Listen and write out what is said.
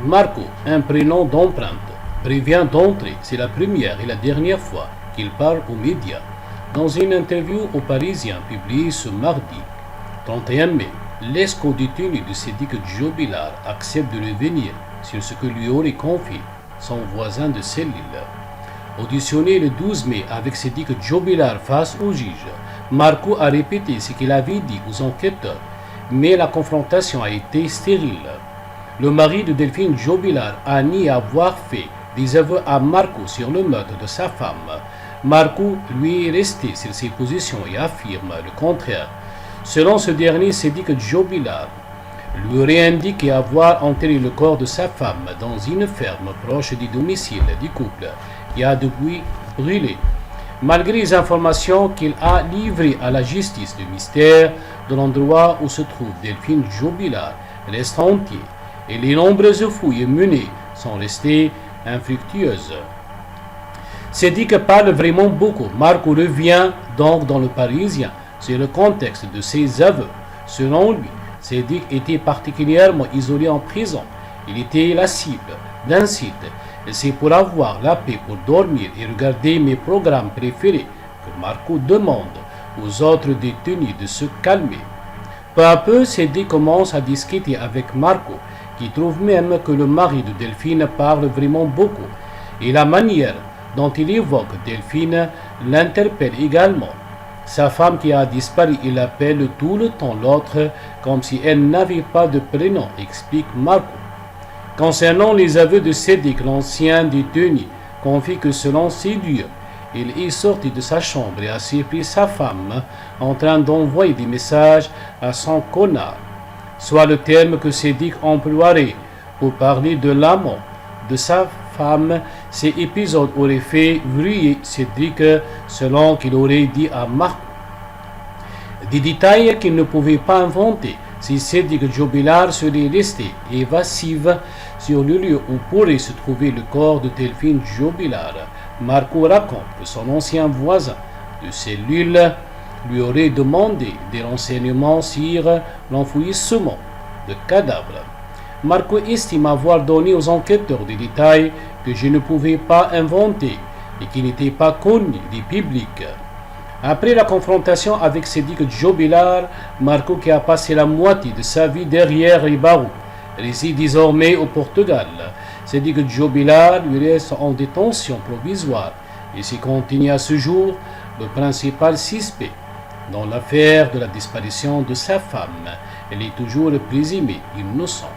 Marco, un prénom d'empreinte, prévient d'entrer, c'est la première et la dernière fois qu'il parle aux médias. Dans une interview au Parisien publiée ce mardi 31 mai, l'ex-co-détenu de Sédic Djobilar accepte de revenir sur ce que lui aurait confié son voisin de cellule. Auditionné le 12 mai avec Sédic Djobilar face au juge, Marco a répété ce qu'il avait dit aux enquêteurs, mais la confrontation a été stérile. Le mari de Delphine Djobilar a nié avoir fait des aveux à Marco sur le meurtre de sa femme. Marco, lui, est resté sur ses positions et affirme le contraire. Selon ce dernier, Sédic Djobilar lui aurait indiqué avoir enterré le corps de sa femme dans une ferme proche du domicile du couple qui a depuis brûlé. Malgré les informations qu'il a livrées à la justice, le mystère de l'endroit où se trouve Delphine Djobilar reste entier et les nombreuses fouilles menées sont restées infructueuses. Sédic parle vraiment beaucoup. Marco revient donc dans le Parisien sur le contexte de ses aveux. Selon lui, Sédic était particulièrement isolé en prison. Il était la cible d'un site. Et c'est pour avoir la paix pour dormir et regarder mes programmes préférés que Marco demande aux autres détenus de se calmer. Peu à peu, Sédic commence à discuter avec Marco, qui trouve même que le mari de Delphine parle vraiment beaucoup. Et la manière dont il évoque Delphine l'interpelle également. Sa femme qui a disparu, il appelle tout le temps l'autre comme si elle n'avait pas de prénom, explique Marco. Concernant les aveux de Sédic, l'ancien détenu confie que selon ses dires, il est sorti de sa chambre et a surpris sa femme en train d'envoyer des messages à son connard, soit le terme que Sédic emploierait pour parler de l'amant de sa femme. Ces épisodes auraient fait vriller Sédic selon qu'il aurait dit à Marco. Des détails qu'il ne pouvait pas inventer si Sédic Djobilar serait resté évasif sur le lieu où pourrait se trouver le corps de Delphine Djobilar. Marco raconte que son ancien voisin de cellule lui aurait demandé des renseignements sur l'enfouissement de cadavres. Marco estime avoir donné aux enquêteurs des détails que je ne pouvais pas inventer et qui n'étaient pas connus du public. Après la confrontation avec Sédic Djobilar, Marco, qui a passé la moitié de sa vie derrière les barreaux, réside désormais au Portugal. Sédic Djobilar lui reste en détention provisoire et s'y continue à ce jour le principal suspect dans l'affaire de la disparition de sa femme. Elle est toujours présumée innocente.